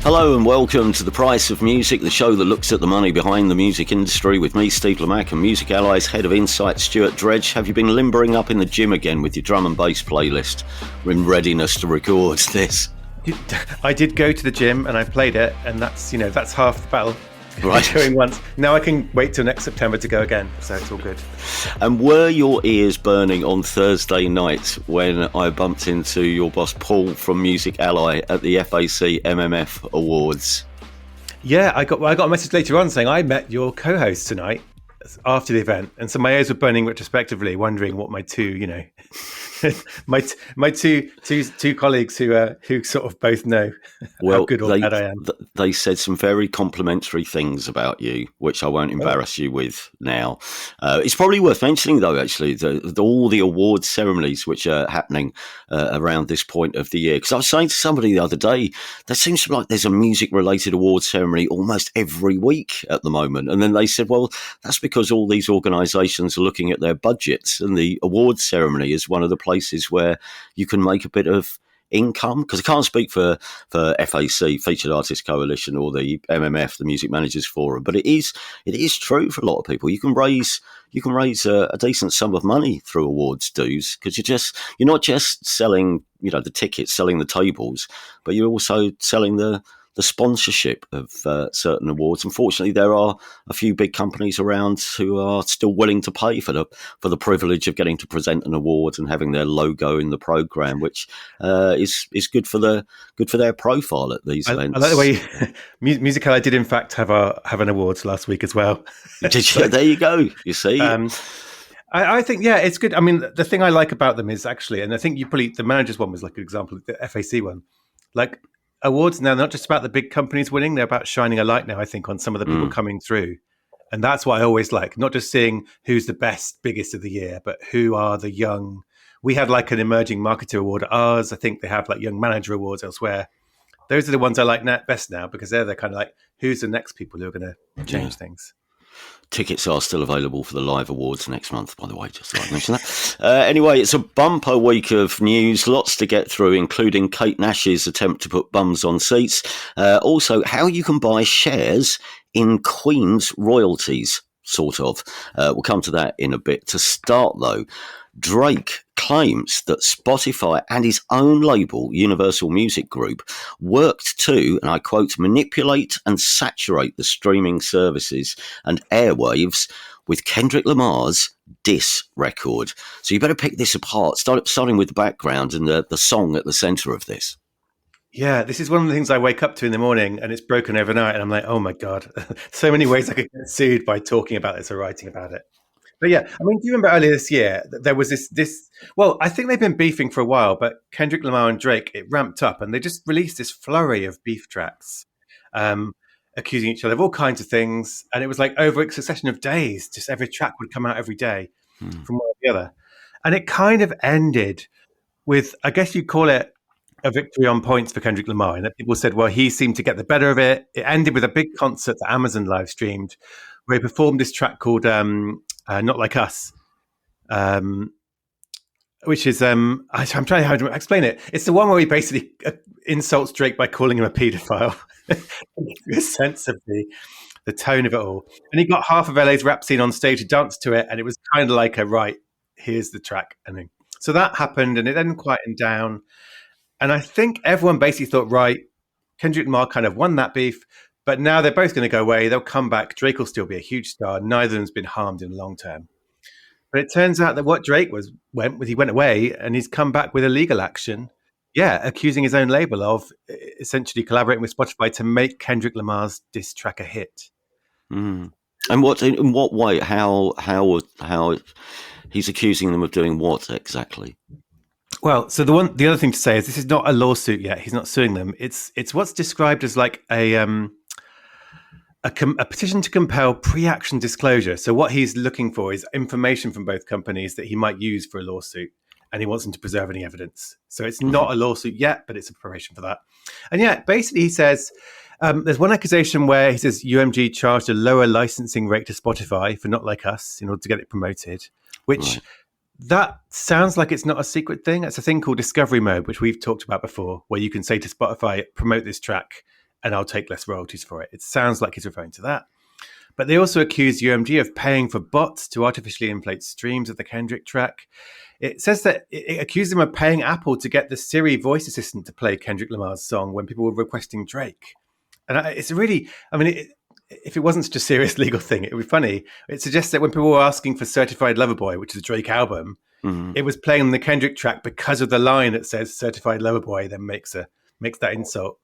Hello and welcome to The Price of Music, the show that looks at the money behind the music industry with me, Steve Lamar, and Music Ally's Head of Insight, Stuart Dredge. Have you been limbering up in the gym again with your drum and bass playlist in readiness to record this? I did go to the gym and I played it, and that's half the battle. Right. Going once. Now I can wait till next September to go again, so it's all good. And were your ears burning on Thursday night when I bumped into your boss Paul from Music Ally at the FAC MMF Awards? Yeah, I got a message later on saying I met your co-host tonight after the event, and so my ears were burning retrospectively, wondering what my two, my two colleagues who sort of both know how good or bad I am. They said some very complimentary things about you, which I won't embarrass you with now. It's probably worth mentioning, though, actually, all the awards ceremonies which are happening around this point of the year. Because I was saying to somebody the other day, there seems to be like there's a music-related awards ceremony almost every week at the moment. And then they said, well, that's because all these organisations are looking at their budgets, and the awards ceremony is one of the places where you can make a bit of income. Because I can't speak for FAC, Featured Artists Coalition, or the MMF, the Music Managers Forum, but it is true for a lot of people. You can raise a decent sum of money through awards dues, because you're not just selling the tickets, selling the tables, but you're also selling the sponsorship of certain awards. Unfortunately, there are a few big companies around who are still willing to pay for the privilege of getting to present an award and having their logo in the program, which is good for their profile at these events. I like the way Music Ally did in fact have an awards last week as well. There you go. You see. I think, yeah, it's good. I mean, the thing I like about them is actually, and I think the managers one was like an example, the FAC one, like. Awards now, they're not just about the big companies winning, they're about shining a light now, I think, on some of the people coming through. And that's what I always like, not just seeing who's the best, biggest of the year, but who are the young. We had like an emerging marketer award at ours. I think they have like young manager awards elsewhere. Those are the ones I like best now, because they're kind of like, who's the next people who are going to change things. Tickets are still available for the live awards next month, by the way, just so I mention that. Anyway, it's a bumper week of news, lots to get through, including Kate Nash's attempt to put bums on seats. Also, how you can buy shares in Queen's royalties, sort of. We'll come to that in a bit. To start, though, Drake claims that Spotify and his own label, Universal Music Group, worked to, and I quote, manipulate and saturate the streaming services and airwaves with Kendrick Lamar's diss record. So you better pick this apart, starting with the background and the song at the centre of this. Yeah, this is one of the things I wake up to in the morning, and it's broken overnight, and I'm like, oh my God, so many ways I could get sued by talking about this or writing about it. But yeah, I mean, do you remember earlier this year, there was this, well, I think they've been beefing for a while, but Kendrick Lamar and Drake, it ramped up, and they just released this flurry of beef tracks, accusing each other of all kinds of things. And it was like over a succession of days, just every track would come out every day from one or the other. And it kind of ended with, I guess you'd call it a victory on points for Kendrick Lamar. And people said, well, he seemed to get the better of it. It ended with a big concert that Amazon live streamed, where he performed this track called Not Like Us, which is, I'm trying how to explain it. It's the one where he basically insults Drake by calling him a paedophile. A sense of the tone of it all. And he got half of LA's rap scene on stage to dance to it, and it was kind of like here's the track. And then, so that happened, and it then quietened down. And I think everyone basically thought, right, Kendrick Lamar kind of won that beef, but now they're both going to go away. They'll come back. Drake will still be a huge star. Neither of them's been harmed in the long term. But it turns out that what Drake he went away, and he's come back with a legal action, accusing his own label of essentially collaborating with Spotify to make Kendrick Lamar's diss track a hit. And in what way? How he's accusing them of doing what exactly? Well, so the other thing to say is this is not a lawsuit yet. He's not suing them. It's what's described as like a petition to compel pre-action disclosure. So what he's looking for is information from both companies that he might use for a lawsuit, and he wants them to preserve any evidence. So it's not a lawsuit yet, but it's a preparation for that. And basically he says there's one accusation where he says UMG charged a lower licensing rate to Spotify for Not Like Us in order to get it promoted, which... Right. That sounds like it's not a secret thing. It's a thing called discovery mode, which we've talked about before, where you can say to Spotify, promote this track, and I'll take less royalties for it. It sounds like he's referring to that. But they also accuse UMG of paying for bots to artificially inflate streams of the Kendrick track. It says that it accused them of paying Apple to get the Siri voice assistant to play Kendrick Lamar's song when people were requesting Drake. And it's really, I mean, if it wasn't such a serious legal thing, it would be funny. It suggests that when people were asking for Certified Lover Boy, which is a Drake album, it was playing the Kendrick track because of the line that says Certified Lover Boy, then makes that insult.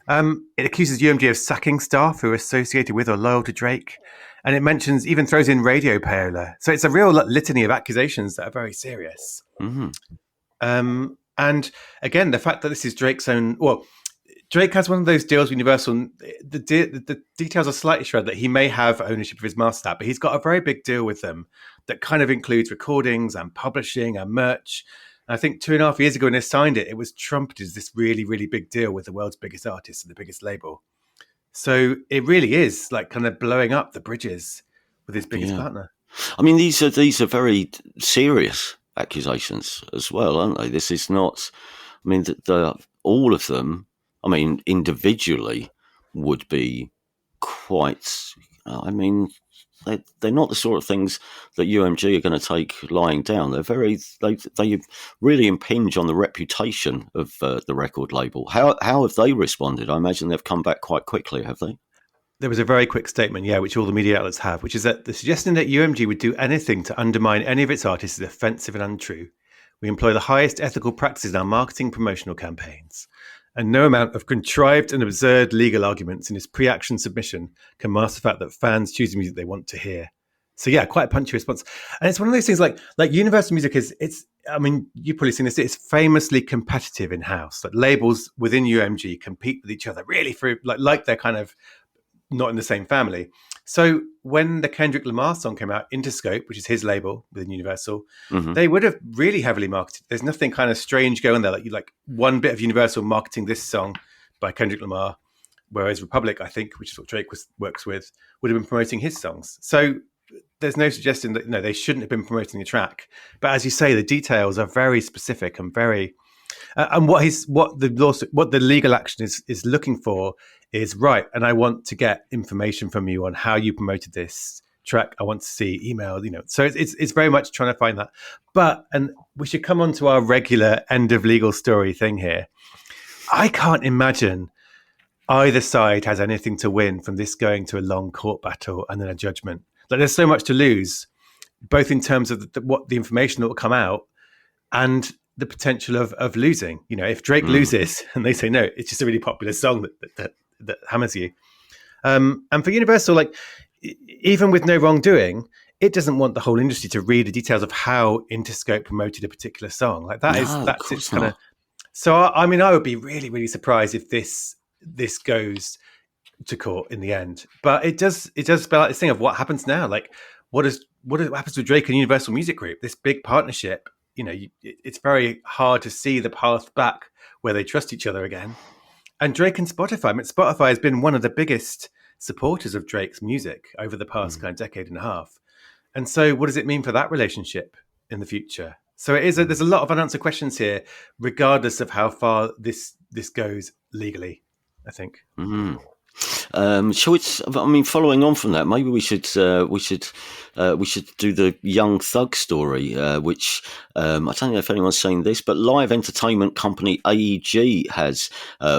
It accuses UMG of sacking staff who are associated with or loyal to Drake. And it even throws in radio payola. So it's a real litany of accusations that are very serious. And again, the fact that this is Drake's own, Drake has one of those deals with Universal. The details are slightly shrouded that he may have ownership of his master, but he's got a very big deal with them that kind of includes recordings and publishing and merch. And I think 2.5 years ago when they signed it, it was trumpeted as this really, really big deal with the world's biggest artist and the biggest label. So it really is like kind of blowing up the bridges with his biggest partner. I mean, these are very serious accusations as well, aren't they? This is not. I mean, all of them. I mean, individually would be quite. I mean, they're not the sort of things that UMG are going to take lying down. They really impinge on the reputation of the record label. How have they responded? I imagine they've come back quite quickly, have they? There was a very quick statement, which all the media outlets have, which is that the suggestion that UMG would do anything to undermine any of its artists is offensive and untrue. We employ the highest ethical practices in our marketing promotional campaigns. And no amount of contrived and absurd legal arguments in his pre-action submission can mask the fact that fans choose the music they want to hear. So yeah, quite a punchy response. And it's one of those things like Universal Music I mean, you've probably seen this, it's famously competitive in-house. Like labels within UMG compete with each other really for like they're kind of not in the same family. So when the Kendrick Lamar song came out, Interscope, which is his label within Universal, they would have really heavily marketed. There's nothing kind of strange going there. Like one bit of Universal marketing this song by Kendrick Lamar, whereas Republic, I think, which is what Drake works with, would have been promoting his songs. So there's no suggestion that they shouldn't have been promoting the track. But as you say, the details are very specific and very. And what the legal action is looking for is right. And I want to get information from you on how you promoted this track. I want to see email. So it's very much trying to find that. And we should come on to our regular end of legal story thing here. I can't imagine either side has anything to win from this going to a long court battle and then a judgment. Like there's so much to lose, both in terms of what the information that will come out and the potential of losing. If Drake loses and they say no, it's just a really popular song that hammers you. And for Universal, even with no wrongdoing, it doesn't want the whole industry to read the details of how Interscope promoted a particular song. That's its kind of. So I mean, I would be really, really surprised if this goes to court in the end. But it does spell out this thing of what happens now. What happens with Drake and Universal Music Group? This big partnership. It's very hard to see the path back where they trust each other again. And Drake and Spotify. I mean, Spotify has been one of the biggest supporters of Drake's music over the past kind of decade and a half. And so what does it mean for that relationship in the future? So there's a lot of unanswered questions here, regardless of how far this goes legally, I think. Mm-hmm. Following on from that, maybe we should do the Young Thug story, which I don't know if anyone's seen this, but live entertainment company AEG has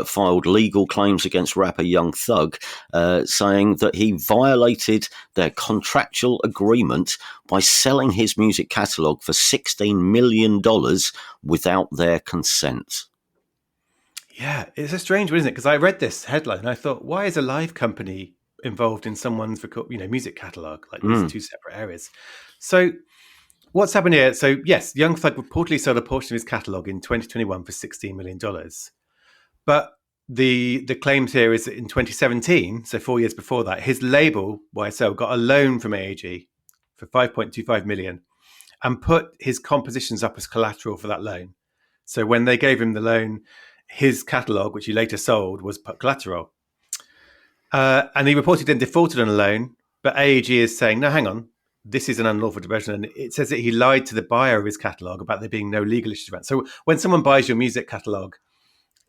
filed legal claims against rapper Young Thug, saying that he violated their contractual agreement by selling his music catalogue for $16 million without their consent. Yeah, it's a strange one, isn't it? Because I read this headline and I thought, why is a live company involved in someone's music catalogue? These two separate areas. So what's happened here? So yes, Young Thug reportedly sold a portion of his catalogue in 2021 for $16 million. But the claims here is that in 2017, so 4 years before that, his label, YSL, got a loan from AEG for $5.25 million and put his compositions up as collateral for that loan. So when they gave him the loan, his catalogue, which he later sold, was put collateral. And he reportedly then defaulted on a loan, but AEG is saying, no, hang on, this is an unlawful diversion. And it says that he lied to the buyer of his catalogue about there being no legal issues around. So when someone buys your music catalogue,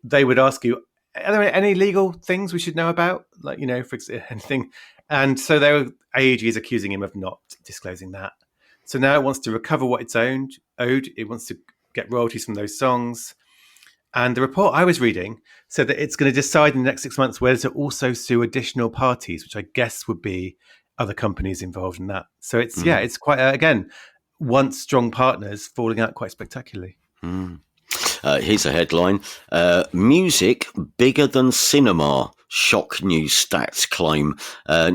they would ask you, are there any legal things we should know about? Like, for anything. And so AEG is accusing him of not disclosing that. So now it wants to recover what it's owed. It wants to get royalties from those songs. And the report I was reading said that it's going to decide in the next 6 months whether to also sue additional parties, which I guess would be other companies involved in that. So it's quite, again, once strong partners falling out quite spectacularly. Here's a headline. Music bigger than cinema. Shock news stats claim.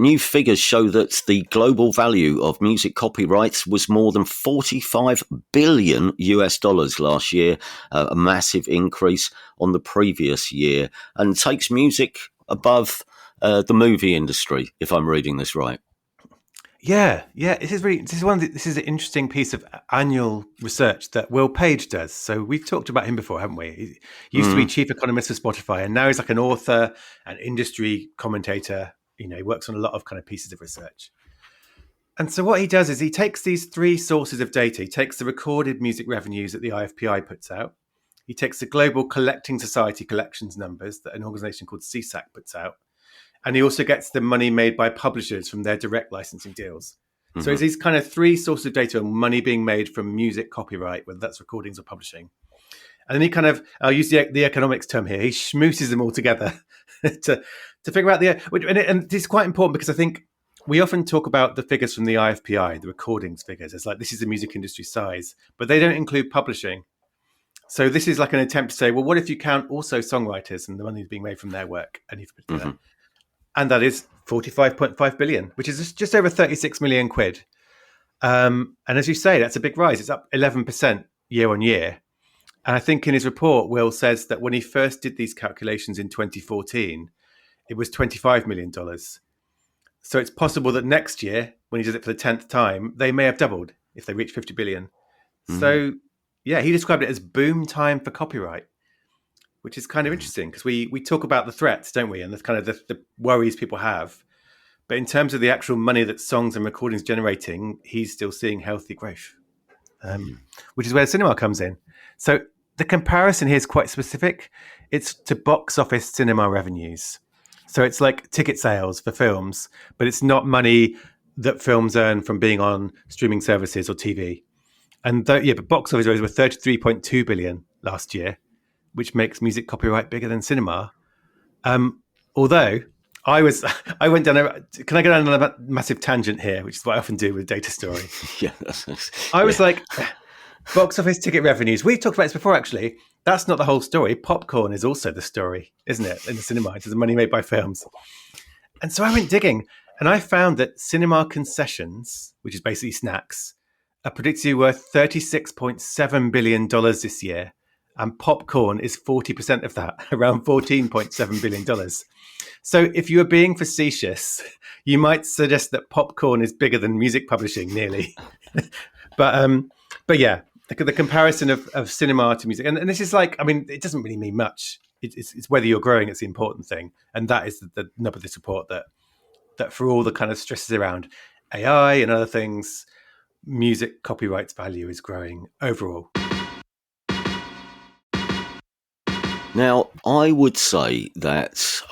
New figures show that the global value of music copyrights was more than $45 billion last year, a massive increase on the previous year, and takes music above the movie industry, if I'm reading this right. Yeah. This is an interesting piece of annual research that Will Page does. So we've talked about him before, haven't we? He used to be chief economist for Spotify, and now he's like an author, an industry commentator. He works on a lot of kind of pieces of research. And so what he does is he takes these three sources of data. He takes the recorded music revenues that the IFPI puts out. He takes the Global Collecting Society collections numbers that an organization called CSAC puts out. And he also gets the money made by publishers from their direct licensing deals. So it's these kind of three sources of data on money being made from music copyright, whether that's recordings or publishing. And then he kind of, I'll use the economics term here, he schmooses them all together to figure out and it's quite important because I think we often talk about the figures from the IFPI, the recordings figures, as like, this is the music industry size, but they don't include publishing. So this is like an attempt to say, well, what if you count also songwriters and the money being made from their work? And you've put it together. And that is 45.5 billion, which is just over 36 million quid. And as you say, that's a big rise. It's up 11% year on year. And I think in his report, Will says that when he first did these calculations in 2014, it was $25 million. So it's possible that next year, when he does it for the 10th time, they may have doubled if they reach 50 billion. So, yeah, he described it as boom time for copyright, which is kind of interesting because we talk about the threats, don't we? And that's kind of the worries people have. But in terms of the actual money that songs and recordings generating, he's still seeing healthy growth, which is where cinema comes in. So the comparison here is quite specific. It's to box office cinema revenues. So it's like ticket sales for films, but it's not money that films earn from being on streaming services or TV. And but box office were 33.2 billion last year, which makes music copyright bigger than cinema. Although I went down can I go down on a massive tangent here, which is what I often do with a data story. I was like, box office ticket revenues. We've talked about this before, actually. That's not the whole story. Popcorn is also the story, isn't it? In the cinema, it's the money made by films. And so I went digging and I found that cinema concessions, which is basically snacks, are predicted to be worth $36.7 billion this year. And popcorn is 40% of that, around $14.7 billion. So if you are being facetious, you might suggest that popcorn is bigger than music publishing, nearly. But yeah, the comparison of cinema to music. And this is like, I mean, it doesn't really mean much. It's whether you're growing, it's the important thing. And that is the nub of this report, that for all the kind of stresses around AI and other things, music copyright's value is growing overall. Now, I would say that,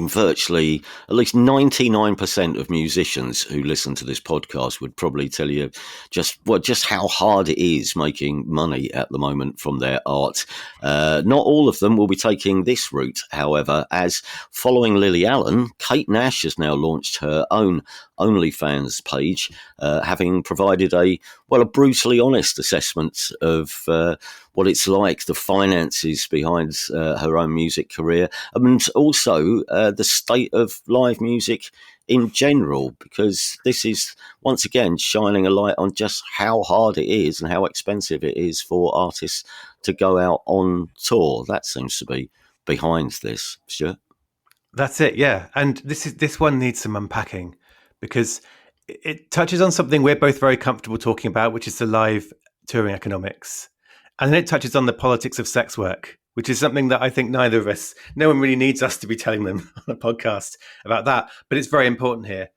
virtually at least 99% of musicians who listen to this podcast would probably tell you just how hard it is making money at the moment from their art. Not all of them will be taking this route, however, as following Lily Allen, Kate Nash has now launched her own OnlyFans page, having provided a brutally honest assessment of what it's like, the finances behind her own music career, and also the state of live music in general, because this is once again shining a light on just how hard it is and how expensive it is for artists to go out on tour. That seems to be behind this, Stuart. That's it, yeah. And this one needs some unpacking because it touches on something we're both very comfortable talking about, which is the live touring economics. And then it touches on the politics of sex work, which is something that I think no one really needs us to be telling them on a podcast about that. But it's very important here.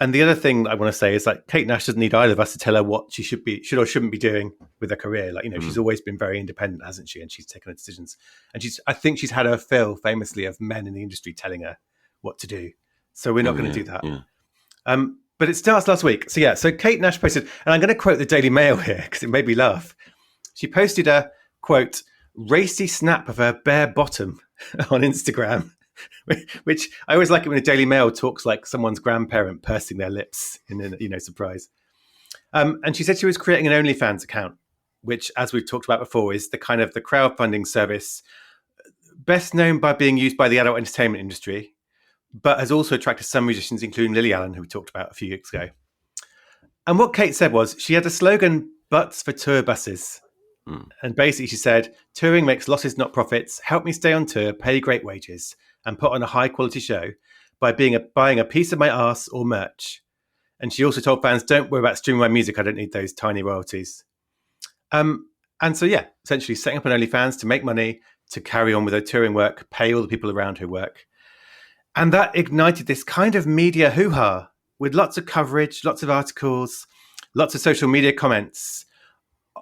And the other thing I want to say is like Kate Nash doesn't need either of us to tell her what she should or shouldn't be doing with her career. Like, she's always been very independent, hasn't she? And she's taken her decisions. And I think she's had her fill famously of men in the industry telling her what to do. So we're not going to do that. Yeah. But it starts last week. So Kate Nash posted, and I'm going to quote the Daily Mail here because it made me laugh. She posted a, quote, racy snap of her bare bottom on Instagram, which I always like it when the Daily Mail talks like someone's grandparent pursing their lips in surprise. And she said she was creating an OnlyFans account, which, as we've talked about before, is the kind of the crowdfunding service best known by being used by the adult entertainment industry, but has also attracted some musicians, including Lily Allen, who we talked about a few weeks ago. And what Kate said was she had a slogan, butts for tour buses. And basically she said, touring makes losses, not profits. Help me stay on tour, pay great wages, and put on a high quality show by buying a piece of my arse or merch. And she also told fans, don't worry about streaming my music. I don't need those tiny royalties. And so, essentially setting up an OnlyFans to make money, to carry on with her touring work, pay all the people around her work. And that ignited this kind of media hoo-ha with lots of coverage, lots of articles, lots of social media comments,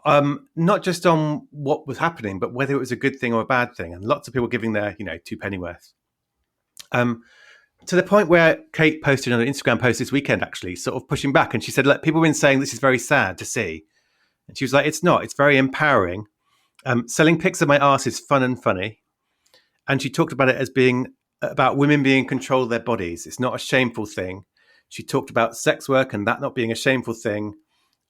not just on what was happening, but whether it was a good thing or a bad thing. And lots of people giving their, 2 penny worth. To the point where Kate posted on an Instagram post this weekend, actually, sort of pushing back. And she said, look, people have been saying this is very sad to see. And she was like, it's not. It's very empowering. Selling pics of my arse is fun and funny. And she talked about it as being about women being in control of their bodies. It's not a shameful thing. She talked about sex work and that not being a shameful thing.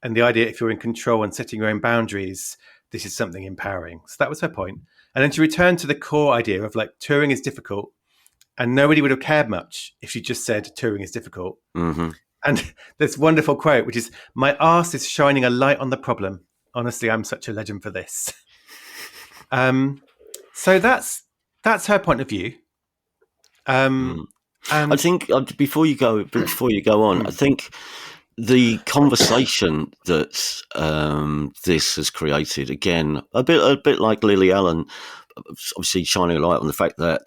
And the idea, if you're in control and setting your own boundaries, this is something empowering. So that was her point. And then she returned to the core idea of like touring is difficult. And nobody would have cared much if she just said touring is difficult. Mm-hmm. And this wonderful quote, which is, my arse is shining a light on the problem. Honestly, I'm such a legend for this. So that's her point of view. And I think before you go on, I think the conversation that this has created, again, a bit like Lily Allen, obviously shining a light on the fact that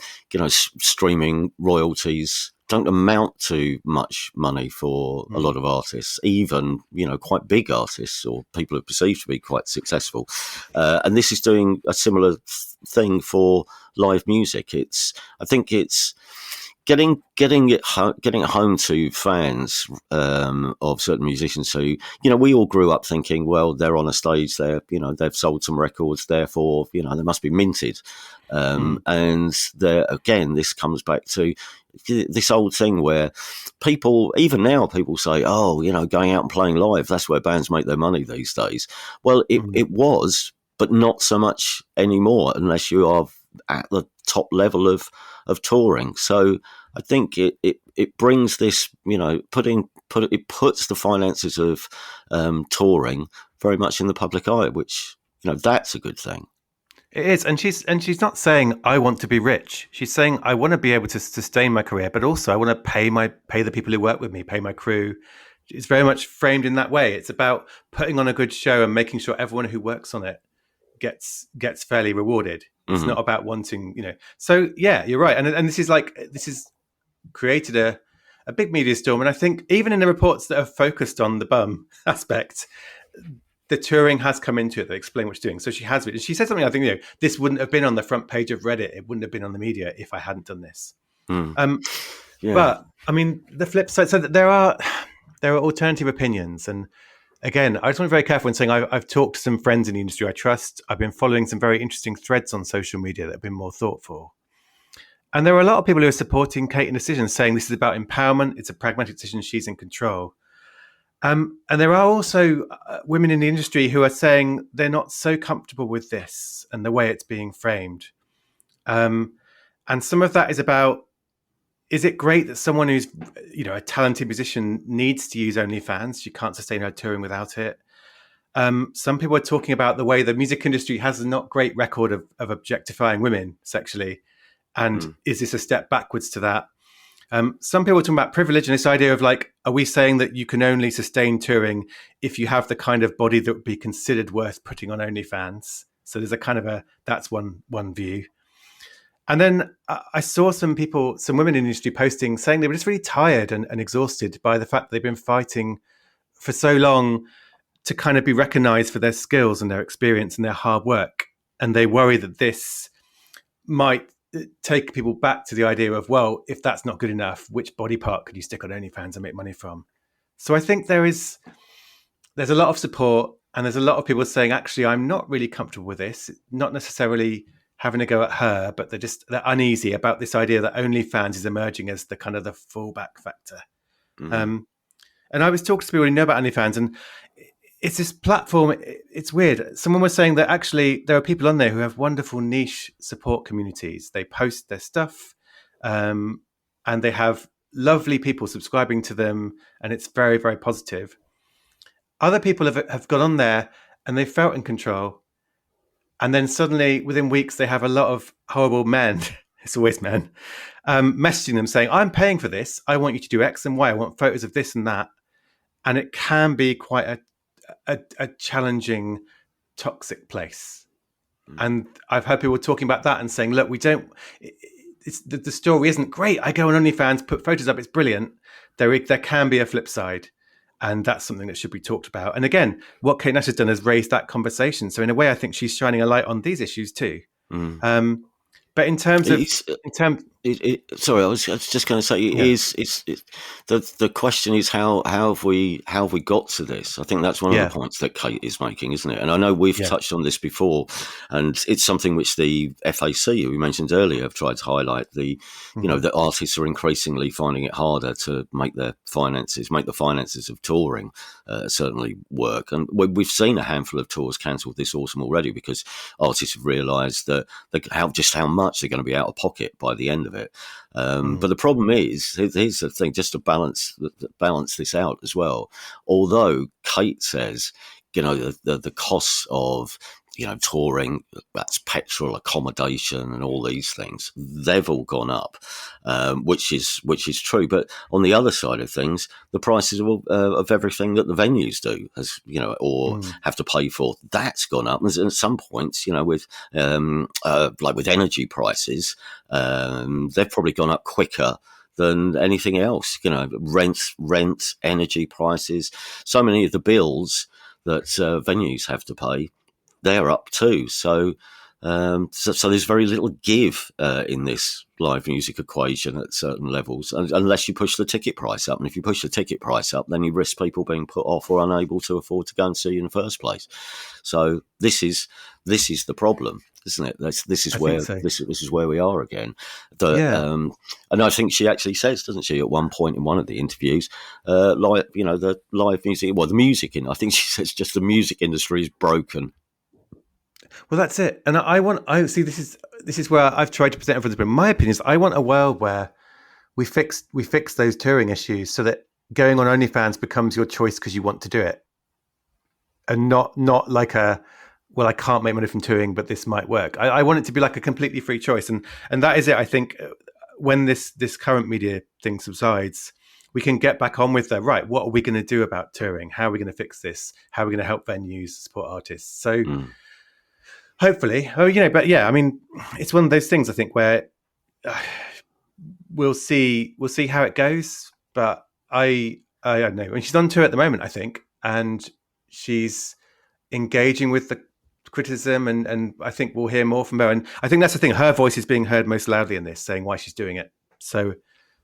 streaming royalties don't amount to much money for a lot of artists, even quite big artists or people who are perceived to be quite successful. And this is doing a similar thing for live music. I think it's getting it home to fans of certain musicians who we all grew up thinking, well, they're on a stage, they've sold some records, therefore they must be minted. And again, this comes back to this old thing where people say, oh, going out and playing live, that's where bands make their money these days. Well, it was, but not so much anymore unless you are at the top level of touring. So I think it brings this, it puts the finances of touring very much in the public eye, which that's a good thing. It is, and she's not saying I want to be rich. She's saying I want to be able to sustain my career, but also I want to pay the people who work with me, pay my crew. It's very much framed in that way. It's about putting on a good show and making sure everyone who works on it gets fairly rewarded. It's not about wanting, So yeah, you're right, and this is created a big media storm, and I think even in the reports that are focused on the bum aspect, the touring has come into it. They explain what she's doing. So she has it. And she said something, I think, this wouldn't have been on the front page of Reddit. It wouldn't have been on the media if I hadn't done this. But I mean, the flip side, so that there are alternative opinions. And again, I just want to be very careful in saying I've talked to some friends in the industry I trust. I've been following some very interesting threads on social media that have been more thoughtful. And there are a lot of people who are supporting Kate in decisions, saying this is about empowerment. It's a pragmatic decision. She's in control. And there are also women in the industry who are saying they're not so comfortable with this and the way it's being framed. And some of that is about, is it great that someone who's, a talented musician needs to use OnlyFans? She can't sustain her touring without it. Some people are talking about the way the music industry has a not great record of objectifying women sexually. And is this a step backwards to that? Some people are talking about privilege and this idea of are we saying that you can only sustain touring if you have the kind of body that would be considered worth putting on OnlyFans? So there's a kind of that's one view. And then I saw some women in the industry posting saying they were just really tired and exhausted by the fact that they've been fighting for so long to kind of be recognized for their skills and their experience and their hard work. And they worry that this might take people back to the idea of, well, if that's not good enough, which body part could you stick on OnlyFans and make money from? So I think there's a lot of support, and there's a lot of people saying, actually, I'm not really comfortable with this. Not necessarily having a go at her, but they're uneasy about this idea that OnlyFans is emerging as the kind of the fallback factor. Mm-hmm. And I was talking to people who know about OnlyFans, and it's this platform. It's weird. Someone was saying that actually there are people on there who have wonderful niche support communities. They post their stuff, and they have lovely people subscribing to them, and it's very, very positive. Other people have gone on there and they felt in control, and then suddenly within weeks they have a lot of horrible men. It's always men messaging them saying, "I'm paying for this. I want you to do X and Y. I want photos of this and that." And it can be quite a challenging, toxic place. And I've heard people talking about that and saying, look, we don't, the story isn't great. I go on OnlyFans, put photos up, it's brilliant. There can be a flip side. And that's something that should be talked about. And again, what Kate Nash has done is raised that conversation. So in a way, I think she's shining a light on these issues too. But in terms of, sorry, I was just going to say, the question is how have we got to this? I think that's one of the points that Kate is making, isn't it? And I know we've touched on this before, and it's something which the FAC, who we mentioned earlier, have tried to highlight. You know, that artists are increasingly finding it harder to make the finances of touring certainly work. And we've seen a handful of tours cancelled this autumn already because artists have realised that how much they're going to be out of pocket by the end of it. But the problem is, here's the thing, just to balance this out as well. Although Kate says, you know, the costs of, you know, touring, that's petrol, accommodation, and all these things, they've all gone up, which is true. But on the other side of things, the prices of everything that the venues do, as you know, or have to pay for, that's gone up. And at some points, you know, with like with energy prices, they've probably gone up quicker than anything else. You know, rent, energy prices, so many of the bills that venues have to pay, they're up too. So there's very little give in this live music equation at certain levels, unless you push the ticket price up. And if you push the ticket price up, then you risk people being put off or unable to afford to go and see you in the first place. So this is the problem, isn't it? This is where we are again. And I think she actually says, doesn't she, at one point in one of the interviews, like, you know, the live music, well, the music I think she says just the music industry is broken. Well, that's it. And I see this is where I've tried to present everything. But my opinion is, I want a world where we fix those touring issues so that going on OnlyFans becomes your choice because you want to do it, and not like well, I can't make money from touring, but this might work. I want it to be like a completely free choice, and that is it. I think when this current media thing subsides, we can get back on with right. What are we going to do about touring? How are we going to fix this? How are we going to help venues support artists? So. Hopefully, but yeah, I mean, it's one of those things I think where we'll see how it goes. But I don't know. And she's on tour at the moment, I think, and she's engaging with the criticism, and I think we'll hear more from her. And I think that's the thing; her voice is being heard most loudly in this, saying why she's doing it. So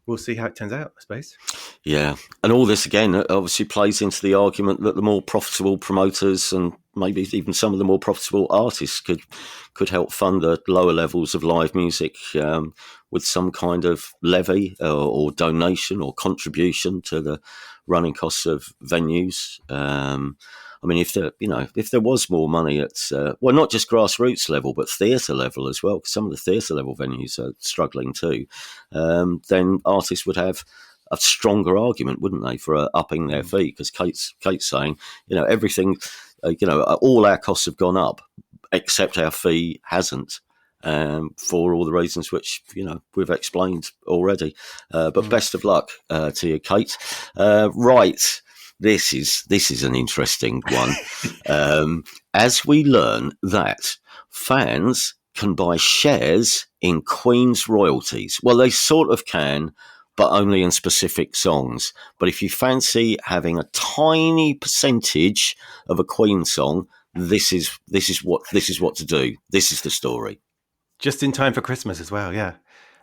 we'll see how it turns out, I suppose. Yeah, and all this again obviously plays into the argument that the more profitable promoters and maybe even some of the more profitable artists could help fund the lower levels of live music with some kind of levy or donation or contribution to the running costs of venues. I mean, if there was more money at, not just grassroots level, but theatre level as well, because some of the theatre level venues are struggling too, then artists would have a stronger argument, wouldn't they, for upping their fee? Because Kate's saying, you know, everything, all our costs have gone up, except our fee hasn't, for all the reasons which, you know, we've explained already. But best of luck to you, Kate. Right. This is an interesting one. As we learn that fans can buy shares in Queen's royalties? Well, they sort of can, but only in specific songs. But if you fancy having a tiny percentage of a Queen song, this is what to do. This is the story. Just in time for Christmas as well, yeah.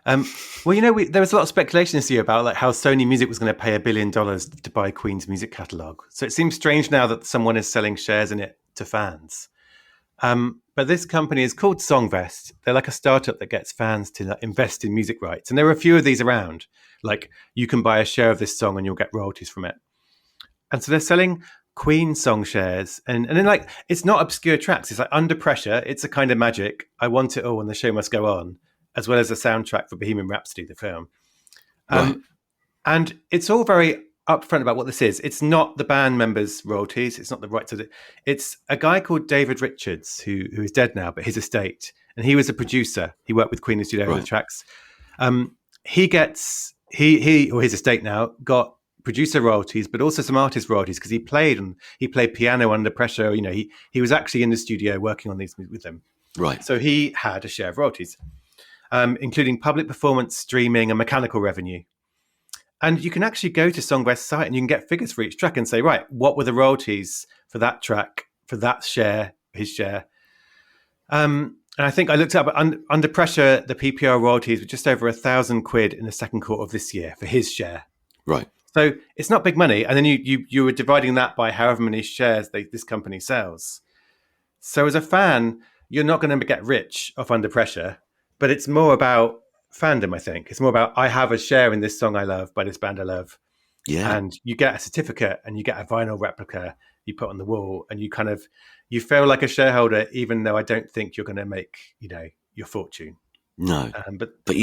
Well, there was a lot of speculation this year about like how Sony Music was going to pay $1 billion to buy Queen's music catalogue. So it seems strange now that someone is selling shares in it to fans. But this company is called Songvest. They're like a startup that gets fans to invest in music rights. And there are a few of these around. Like you can buy a share of this song and you'll get royalties from it. And so they're selling Queen song shares. And then like, it's not obscure tracks. It's like Under Pressure. It's a Kind of Magic. I Want It All and The Show Must Go On, as well as a soundtrack for Bohemian Rhapsody, the film. Right. And it's all very upfront about what this is. It's not the band members' royalties. It's not the rights of it. It's a guy called David Richards, who is dead now, but his estate. And he was a producer. He worked with Queen in the studio on the tracks. He or his estate now got producer royalties, but also some artist royalties because he played piano Under Pressure. He was actually in the studio working on these with them. Right. So he had a share of royalties, including public performance, streaming, and mechanical revenue. And you can actually go to Songvest's site and you can get figures for each track and say, right, what were the royalties for that track, for that share, his share? And I think I looked up Under Pressure, the PPR royalties were just over £1,000 in the second quarter of this year for his share. Right. So it's not big money. And then you were dividing that by however many shares this company sells. So as a fan, you're not going to get rich off Under Pressure, but it's more about fandom, I think. It's more about, I have a share in this song I love by this band I love. Yeah. And you get a certificate and you get a vinyl replica you put on the wall and you feel like a shareholder, even though I don't think you're going to make, your fortune. No. But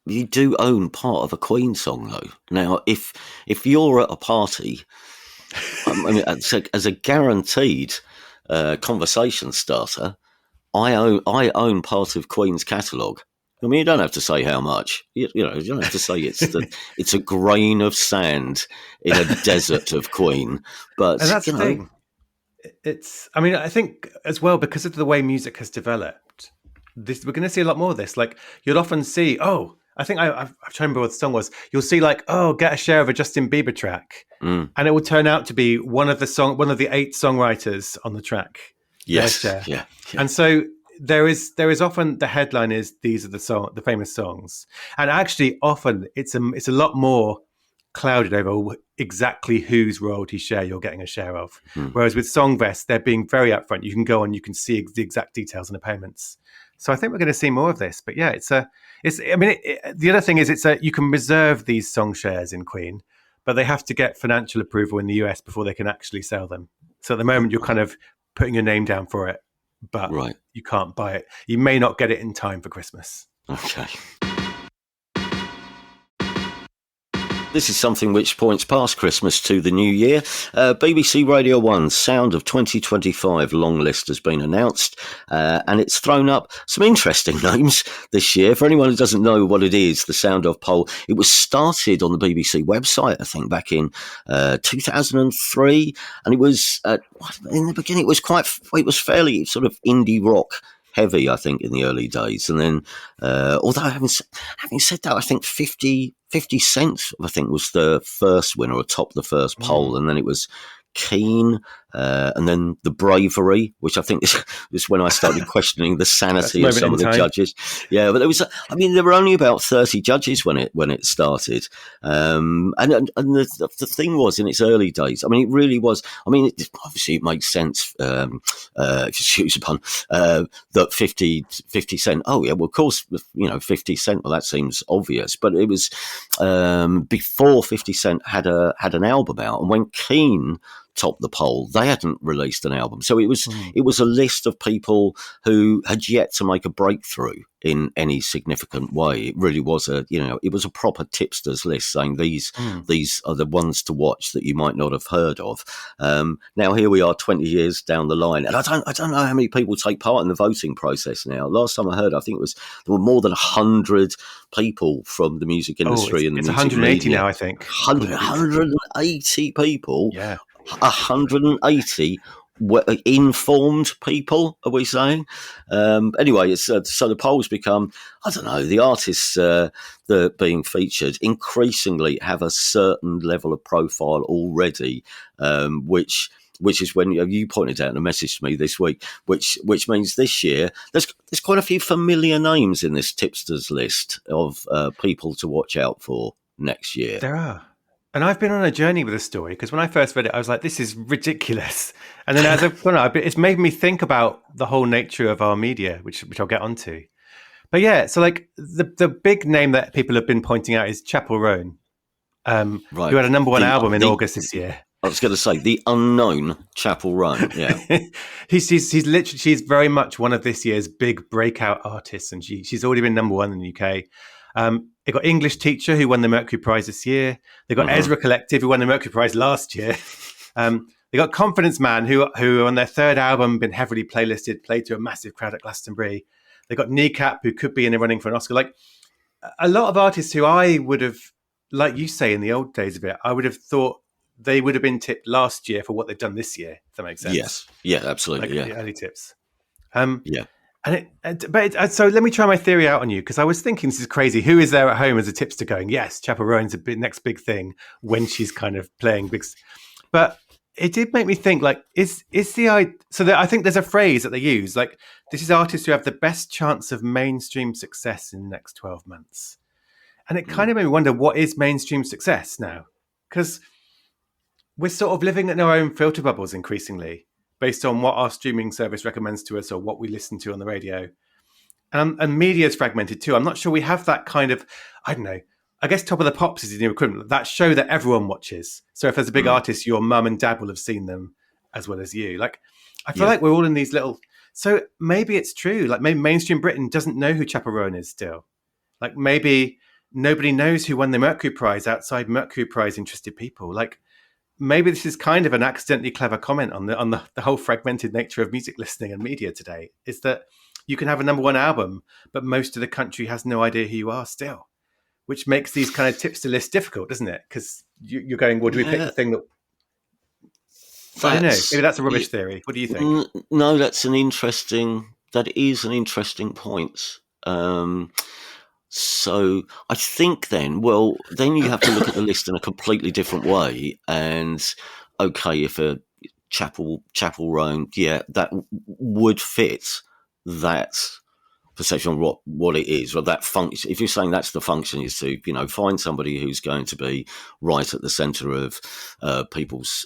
you do own part of a Queen song though. Now, if you're at a party, I mean, as a guaranteed conversation starter, I own part of Queen's catalogue. I mean, you don't have to say how much. You don't have to say it's a grain of sand in a desert of Queen. But and that's the thing. I think as well, because of the way music has developed, we're going to see a lot more of this. Like you'll often see, I think I'm trying to remember what the song was. You'll see like, get a share of a Justin Bieber track, and it will turn out to be one of the 8 songwriters on the track. Yes, yeah. And so there is often the headline is these are the famous songs, and actually often it's a lot more clouded over exactly whose royalty share you're getting a share of. Whereas with Songvest, they're being very upfront. You can go and you can see the exact details on the payments. So I think we're going to see more of this. But yeah, the other thing is you can reserve these song shares in Queen, but they have to get financial approval in the US before they can actually sell them. So at the moment, you're kind of putting your name down for it, but you can't buy it. You may not get it in time for Christmas. Okay. This is something which points past Christmas to the new year. BBC Radio 1's Sound of 2025 long list has been announced, and it's thrown up some interesting names this year. For anyone who doesn't know what it is, the Sound of poll, it was started on the BBC website, I think, back in 2003, and it was, in the beginning, it was fairly sort of indie rock heavy, I think, in the early days. And then, although having said that, I think 50 Cent, I think, was the first winner atop the first poll. And then it was Keen, and then The Bravery, which I think is when I started questioning the sanity of some of the judges. Yeah, but there were only about 30 judges when it started. And the thing was, in its early days, I mean, it really was, obviously it makes sense, excuse the pun, that 50 Cent, of course, 50 Cent, well, that seems obvious, but it was before 50 Cent had an album out, and when Keen topped the poll, they hadn't released an album. So it was a list of people who had yet to make a breakthrough in any significant way. It really was it was a proper tipsters list saying these are the ones to watch that you might not have heard of. Now here we are 20 years down the line, and I don't know how many people take part in the voting process now. Last time I heard, I think there were more than 100 people from the music industry and the music 180 media. now, I think. 180 people. Yeah. 180 informed people, are we saying? Anyway, it's so the polls become, I don't know, the artists that are being featured increasingly have a certain level of profile already, which is when you pointed out in a message to me this week, which means this year there's quite a few familiar names in this tipsters list of people to watch out for next year. There are. And I've been on a journey with this story because when I first read it, I was like, this is ridiculous. And then as I've gone on, it's made me think about the whole nature of our media, which I'll get onto. But yeah, so like the big name that people have been pointing out is Chapel Roan, Right. who had a number one album in August this year. I was going to say the unknown Chapel Roan. Yeah, he's literally, she's very much one of this year's big breakout artists, and she's already been number one in the UK. They got English Teacher, who won the Mercury Prize this year. They got Ezra Collective, who won the Mercury Prize last year. They got Confidence Man, who on their third album been heavily playlisted, played to a massive crowd at Glastonbury. They got Kneecap, who could be in the running for an Oscar. Like a lot of artists who I would have, like you say, in the old days of it, I would have thought they would have been tipped last year for what they've done this year. If that makes sense. Yes. Yeah. Absolutely. Like yeah. The early tips. Yeah. So let me try my theory out on you, because I was thinking this is crazy. Who is there at home as a tipster going, yes, Chapel Roan's next big thing when she's kind of playing big. But it did make me think, like, I think there's a phrase that they use, like, this is artists who have the best chance of mainstream success in the next 12 months. And it kind of made me wonder, what is mainstream success now? Because we're sort of living in our own filter bubbles increasingly, based on what our streaming service recommends to us or what we listen to on the radio. And media is fragmented too. I'm not sure we have that kind of, I don't know, I guess Top of the Pops is the new equivalent, that show that everyone watches. So if there's a big artist, your mum and dad will have seen them as well as you. Like, I feel like we're all in these little, so maybe it's true. Like maybe mainstream Britain doesn't know who Chapel Roan is still. Like maybe nobody knows who won the Mercury Prize outside Mercury Prize interested people. Like, maybe this is kind of an accidentally clever comment on the whole fragmented nature of music listening and media today, is that you can have a number one album, but most of the country has no idea who you are still, which makes these kind of tipster lists difficult, doesn't it? Because you're going, well, do we pick the thing that... I don't know. Maybe that's a rubbish theory. What do you think? No, that is an interesting point. So I think then you have to look at the list in a completely different way. And okay, if a Chapel Roan, that would fit that perception of what it is, or that function. If you're saying that's the function, is to find somebody who's going to be right at the centre of people's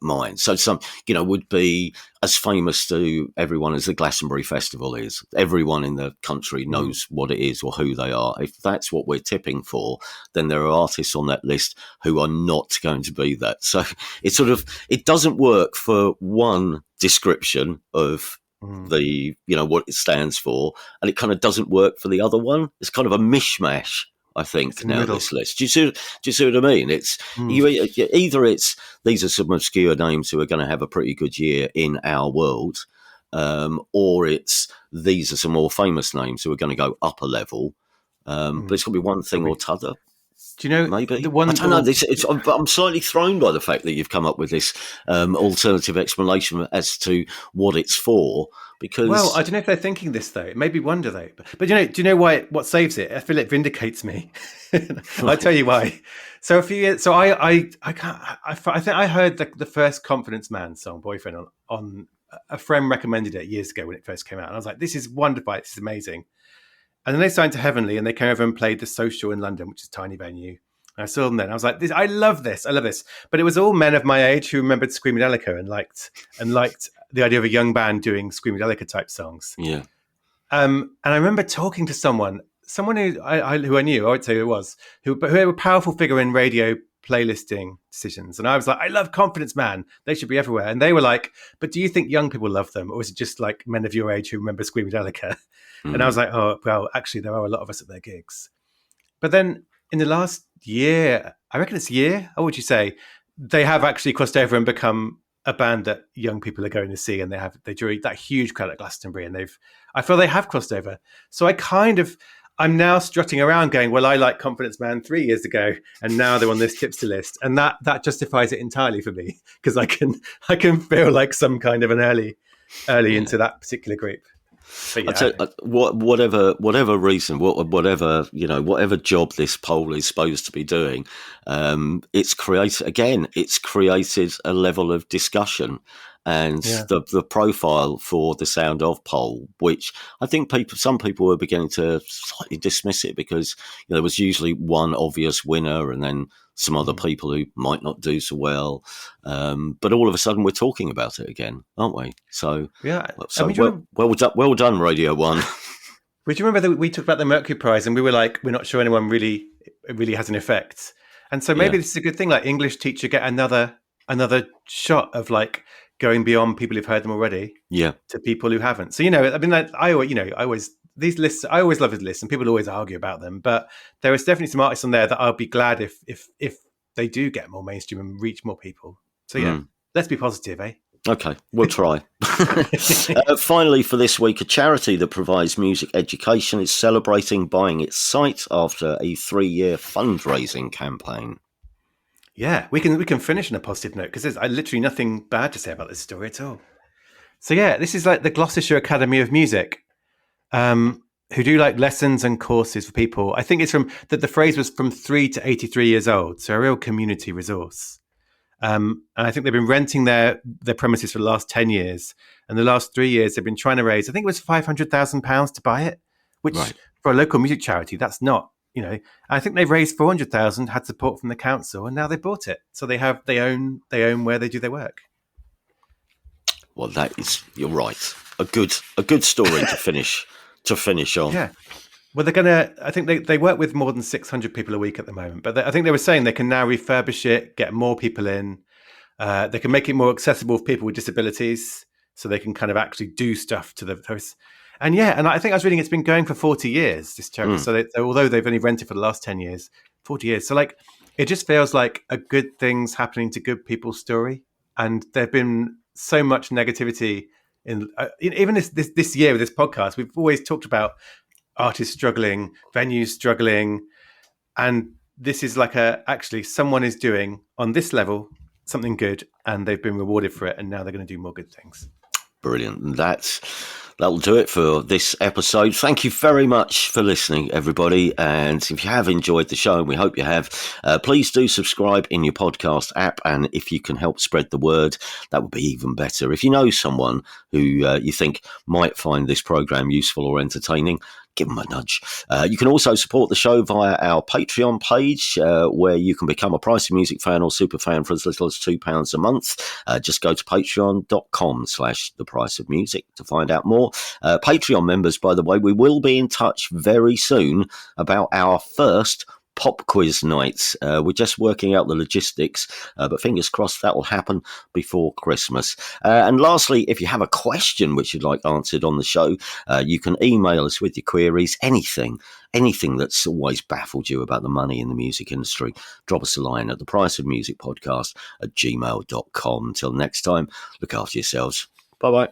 mind. So some would be as famous to everyone as the Glastonbury Festival is. Everyone in the country knows what it is or who they are. If that's what we're tipping for, then there are artists on that list who are not going to be that. So it doesn't work for one description of the what it stands for, and it kind of doesn't work for the other one. It's kind of a mishmash, I think, now this list. Do you see what I mean? It's either it's these are some obscure names who are going to have a pretty good year in our world, or it's these are some more famous names who are going to go up a level. But it's going to be one thing or t'other. Do you know maybe I don't know. I'm slightly thrown by the fact that you've come up with this alternative explanation as to what it's for. Because I don't know if they're thinking this though. It made me wonder though. But do you know why? What saves it? I feel it vindicates me. I'll tell you why. So a few years. So I think I heard the first Confidence Man song, Boyfriend, on a friend recommended it years ago when it first came out, and I was like, this is wonderful. This is amazing. And then they signed to Heavenly, and they came over and played the Social in London, which is a tiny venue. And I saw them then. I was like, I love this. But it was all men of my age who remembered Screamadelica and liked the idea of a young band doing Screamadelica type songs. Yeah. And I remember talking to someone who I knew, I won't say who it was, who had a powerful figure in radio playlisting decisions. And I was like, I love Confidence Man. They should be everywhere. And they were like, but do you think young people love them? Or is it just like men of your age who remember Screamadelica? And I was like, oh, well, actually, there are a lot of us at their gigs. That then in the last year, I reckon it's a year, or would you say, they have actually crossed over and become a band that young people are going to see, and they drew that huge crowd at Glastonbury, and I feel they have crossed over. So I I'm now strutting around going, well, I like Confidence Man 3 years ago, and now they're on this tipster list, and that justifies it entirely for me, because I can feel like some kind of an early into that particular group. But yeah, whatever reason, whatever job this poll is supposed to be doing, it's created a level of discussion. And the profile for the Sound Of poll, which I think some people were beginning to slightly dismiss it, because there was usually one obvious winner and then some other people who might not do so well. But all of a sudden we're talking about it again, aren't we? So well done, Radio 1. Would you remember that we talked about the Mercury Prize and we were like, we're not sure anyone really has an effect. And so maybe this is a good thing, like English teacher get another shot of like going beyond people who've heard them already to people who haven't. So, I mean, like, I always these lists, I always love his lists, and people always argue about them, but there is definitely some artists on there that I'll be glad if they do get more mainstream and reach more people. So let's be positive, eh? Okay, we'll try. Finally, for this week, a charity that provides music education is celebrating buying its site after a 3-year fundraising campaign. Yeah, we can finish on a positive note, because there's literally nothing bad to say about this story at all. So yeah, this is like the Gloucestershire Academy of Music, who do like lessons and courses for people. I think it's the phrase was from 3 to 83 years old, so a real community resource. And I think they've been renting their premises for the last 10 years, and the last 3 years they've been trying to raise, I think it was £500,000 to buy it, which for a local music charity, that's not. I think they've raised 400,000, had support from the council, and now they bought it. So they own where they do their work. Well, you're right. A good story to finish on. Yeah. Well, I think they work with more than 600 people a week at the moment, but I think they were saying they can now refurbish it, get more people in. They can make it more accessible for people with disabilities, so they can kind of actually do stuff to the hosts. And I think I was reading it's been going for 40 years, this charity. So although they've only rented for the last 10 years, 40 years. So like, it just feels like a good things happening to good people's story. And there've been so much negativity even this year with this podcast. We've always talked about artists struggling, venues struggling. And this is like actually someone is doing on this level something good, and they've been rewarded for it. And now they're going to do more good things. Brilliant. That'll do it for this episode. Thank you very much for listening, everybody. And if you have enjoyed the show, and we hope you have, please do subscribe in your podcast app. And if you can help spread the word, that would be even better. If you know someone who you think might find this program useful or entertaining, give them a nudge. You can also support the show via our Patreon page, where you can become a Price of Music fan or super fan for as little as £2 a month. Just go to patreon.com/thepriceofmusic to find out more. Patreon members, by the way, we will be in touch very soon about our first pop quiz nights. We're just working out the logistics, but fingers crossed that will happen before Christmas. And lastly, if you have a question which you'd like answered on the show, you can email us with your queries, anything that's always baffled you about the money in the music industry. Drop us a line at thepriceofmusicpodcast@gmail.com. Until next time, look after yourselves. Bye-bye.